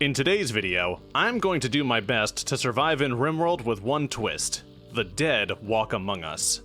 In today's video, I'm going to do my best to survive in Rimworld with one twist: the dead walk among us.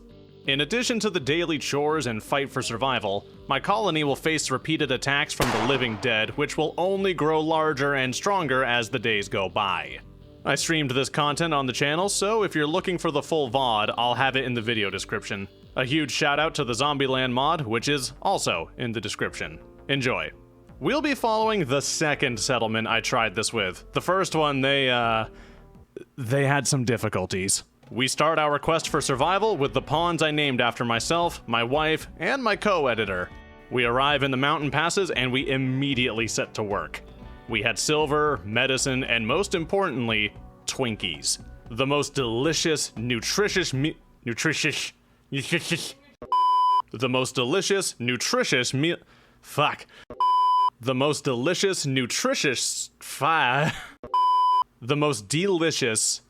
In addition to the daily chores and fight for survival, my colony will face repeated attacks from the living dead, which will only grow larger and stronger as the days go by. I streamed this content on the channel, so if you're looking for the full VOD, I'll have it in the video description. A huge shout out to the Zombieland mod, which is also in the description. Enjoy. We'll be following the second settlement I tried this with. The first one, they had some difficulties. We start our quest for survival with the pawns I named after myself, my wife, and my co-editor. We arrive in the mountain passes and we immediately set to work. We had silver, medicine, and most importantly, Twinkies. The most delicious, nutritious The most delicious, nutritious meal. Fuck. The most delicious, nutritious. The most delicious,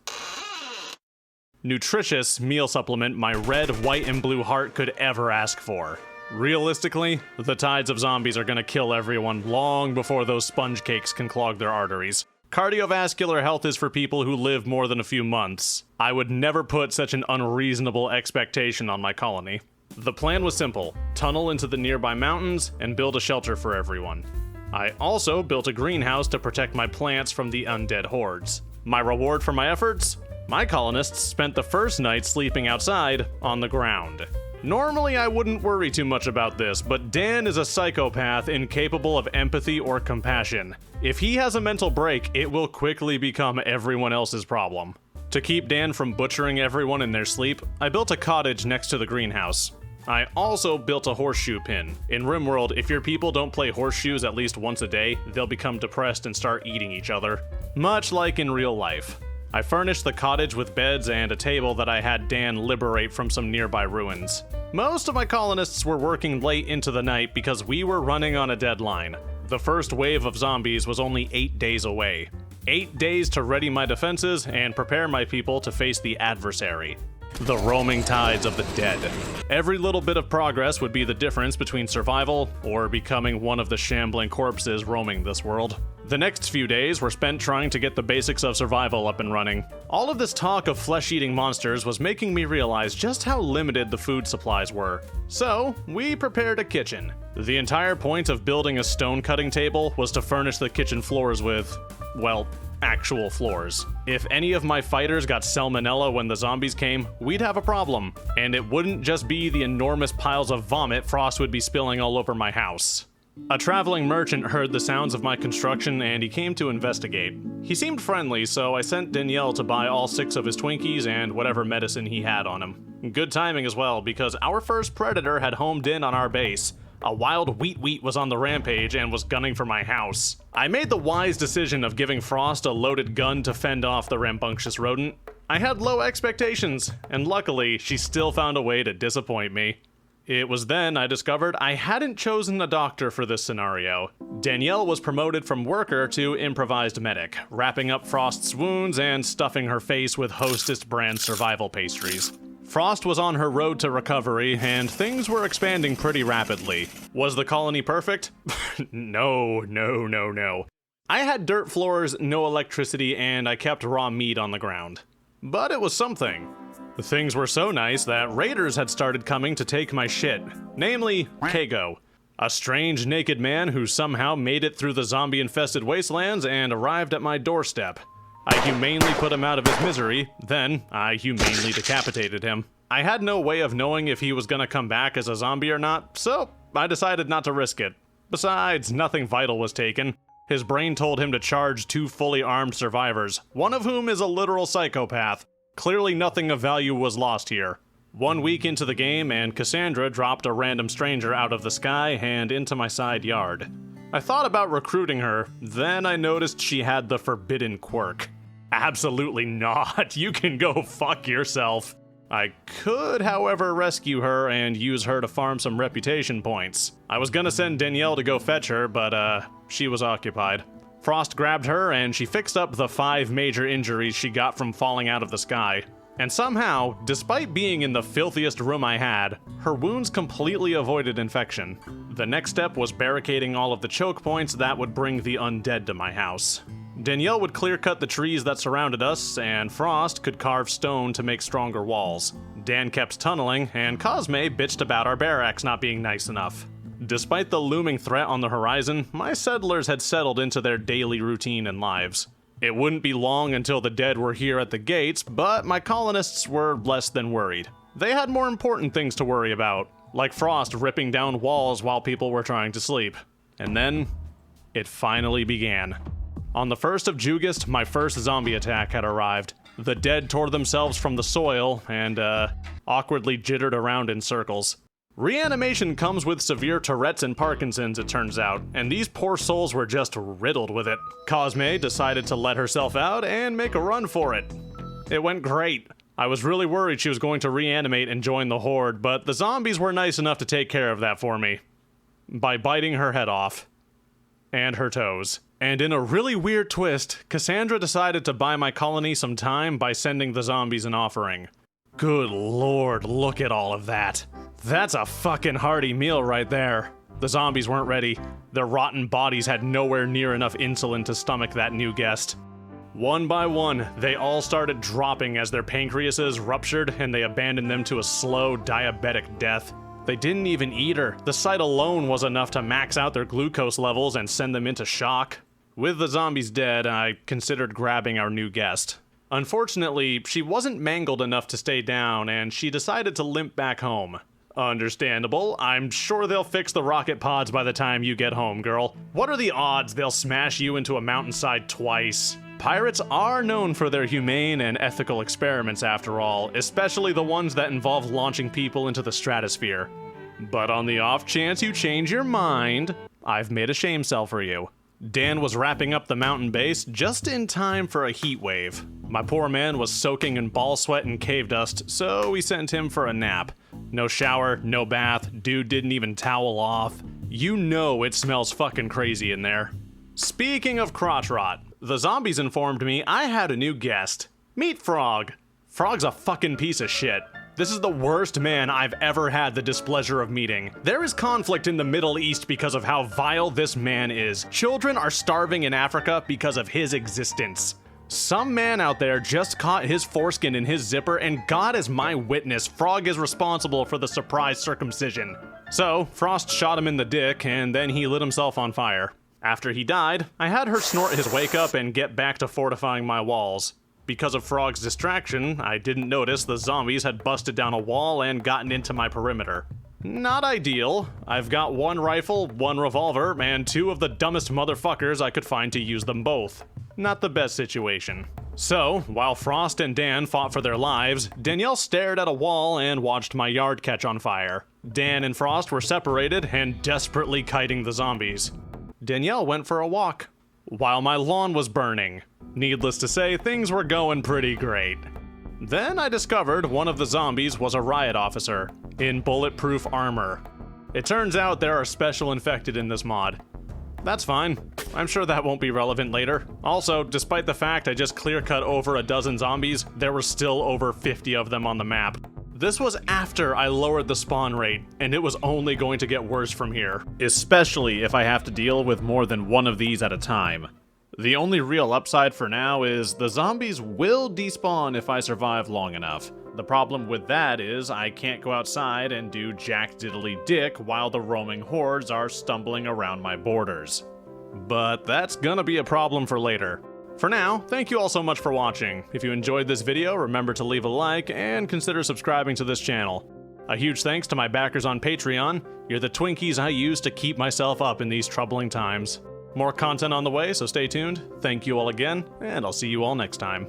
nutritious meal supplement my red, white, and blue heart could ever ask for. Realistically, the tides of zombies are gonna kill everyone long before those sponge cakes can clog their arteries. Cardiovascular health is for people who live more than a few months. I would never put such an unreasonable expectation on my colony. The plan was simple: tunnel into the nearby mountains and build a shelter for everyone. I also built a greenhouse to protect my plants from the undead hordes. My reward for my efforts? My colonists spent the first night sleeping outside on the ground. Normally I wouldn't worry too much about this, but Dan is a psychopath incapable of empathy or compassion. If he has a mental break, it will quickly become everyone else's problem. To keep Dan from butchering everyone in their sleep, I built a cottage next to the greenhouse. I also built a horseshoe pin. In Rimworld, if your people don't play horseshoes at least once a day, they'll become depressed and start eating each other. Much like in real life. I furnished the cottage with beds and a table that I had Dan liberate from some nearby ruins. Most of my colonists were working late into the night because we were running on a deadline. The first wave of zombies was only 8 days away. 8 days to ready my defenses and prepare my people to face the adversary. The roaming tides of the dead. Every little bit of progress would be the difference between survival or becoming one of the shambling corpses roaming this world. The next few days were spent trying to get the basics of survival up and running. All of this talk of flesh-eating monsters was making me realize just how limited the food supplies were. So, we prepared a kitchen. The entire point of building a stone cutting table was to furnish the kitchen floors with, well, actual floors. If any of my fighters got salmonella when the zombies came, we'd have a problem. And it wouldn't just be the enormous piles of vomit Frost would be spilling all over my house. A traveling merchant heard the sounds of my construction and he came to investigate. He seemed friendly, so I sent Danielle to buy all 6 of his Twinkies and whatever medicine he had on him. Good timing as well, because our first predator had homed in on our base. A wild wheat was on the rampage and was gunning for my house. I made the wise decision of giving Frost a loaded gun to fend off the rambunctious rodent. I had low expectations, and luckily, she still found a way to disappoint me. It was then I discovered I hadn't chosen a doctor for this scenario. Danielle was promoted from worker to improvised medic, wrapping up Frost's wounds and stuffing her face with Hostess brand survival pastries. Frost was on her road to recovery, and things were expanding pretty rapidly. Was the colony perfect? No. I had dirt floors, no electricity, and I kept raw meat on the ground. But it was something. Things were so nice that raiders had started coming to take my shit, namely Kago, a strange naked man who somehow made it through the zombie-infested wastelands and arrived at my doorstep. I humanely put him out of his misery, then I humanely decapitated him. I had no way of knowing if he was gonna come back as a zombie or not, so I decided not to risk it. Besides, nothing vital was taken. His brain told him to charge 2 fully armed survivors, one of whom is a literal psychopath. Clearly nothing of value was lost here. 1 week into the game and Cassandra dropped a random stranger out of the sky and into my side yard. I thought about recruiting her, then I noticed she had the forbidden quirk. Absolutely not, you can go fuck yourself. I could, however, rescue her and use her to farm some reputation points. I was gonna send Danielle to go fetch her, but she was occupied. Frost grabbed her and she fixed up the 5 major injuries she got from falling out of the sky. And somehow, despite being in the filthiest room I had, her wounds completely avoided infection. The next step was barricading all of the choke points that would bring the undead to my house. Danielle would clear cut the trees that surrounded us, and Frost could carve stone to make stronger walls. Dan kept tunneling, and Cosme bitched about our barracks not being nice enough. Despite the looming threat on the horizon, my settlers had settled into their daily routine and lives. It wouldn't be long until the dead were here at the gates, but my colonists were less than worried. They had more important things to worry about, like Frost ripping down walls while people were trying to sleep. And then, it finally began. On the 1st of Jugust, my first zombie attack had arrived. The dead tore themselves from the soil and, awkwardly jittered around in circles. Reanimation comes with severe Tourette's and Parkinson's, it turns out, and these poor souls were just riddled with it. Cosme decided to let herself out and make a run for it. It went great. I was really worried she was going to reanimate and join the horde, but the zombies were nice enough to take care of that for me. By biting her head off. And her toes. And in a really weird twist, Cassandra decided to buy my colony some time by sending the zombies an offering. Good lord, look at all of that. That's a fucking hearty meal right there. The zombies weren't ready. Their rotten bodies had nowhere near enough insulin to stomach that new guest. One by one, they all started dropping as their pancreases ruptured and they abandoned them to a slow, diabetic death. They didn't even eat her. The sight alone was enough to max out their glucose levels and send them into shock. With the zombies dead, I considered grabbing our new guest. Unfortunately, she wasn't mangled enough to stay down, and she decided to limp back home. Understandable. I'm sure they'll fix the rocket pods by the time you get home, girl. What are the odds they'll smash you into a mountainside twice? Pirates are known for their humane and ethical experiments, after all, especially the ones that involve launching people into the stratosphere. But on the off chance you change your mind, I've made a shame cell for you. Dan was wrapping up the mountain base just in time for a heat wave. My poor man was soaking in ball sweat and cave dust, so we sent him for a nap. No shower, no bath, dude didn't even towel off. You know it smells fucking crazy in there. Speaking of crotch rot, the zombies informed me I had a new guest. Meet Frog. Frog's a fucking piece of shit. This is the worst man I've ever had the displeasure of meeting. There is conflict in the Middle East because of how vile this man is. Children are starving in Africa because of his existence. Some man out there just caught his foreskin in his zipper, and God is my witness, Frog is responsible for the surprise circumcision. So, Frost shot him in the dick, and then he lit himself on fire. After he died, I had her snort his wake up and get back to fortifying my walls. Because of Frog's distraction, I didn't notice the zombies had busted down a wall and gotten into my perimeter. Not ideal. I've got one rifle, one revolver, and two of the dumbest motherfuckers I could find to use them both. Not the best situation. So, while Frost and Dan fought for their lives, Danielle stared at a wall and watched my yard catch on fire. Dan and Frost were separated and desperately kiting the zombies. Danielle went for a walk, while my lawn was burning. Needless to say, things were going pretty great. Then I discovered one of the zombies was a riot officer, in bulletproof armor. It turns out there are special infected in this mod. That's fine. I'm sure that won't be relevant later. Also, despite the fact I just clear-cut over a dozen zombies, there were still over 50 of them on the map. This was after I lowered the spawn rate, and it was only going to get worse from here. Especially if I have to deal with more than one of these at a time. The only real upside for now is the zombies will despawn if I survive long enough. The problem with that is I can't go outside and do jack diddly dick while the roaming hordes are stumbling around my borders. But that's gonna be a problem for later. For now, thank you all so much for watching. If you enjoyed this video, remember to leave a like and consider subscribing to this channel. A huge thanks to my backers on Patreon. You're the Twinkies I use to keep myself up in these troubling times. More content on the way, so stay tuned. Thank you all again, and I'll see you all next time.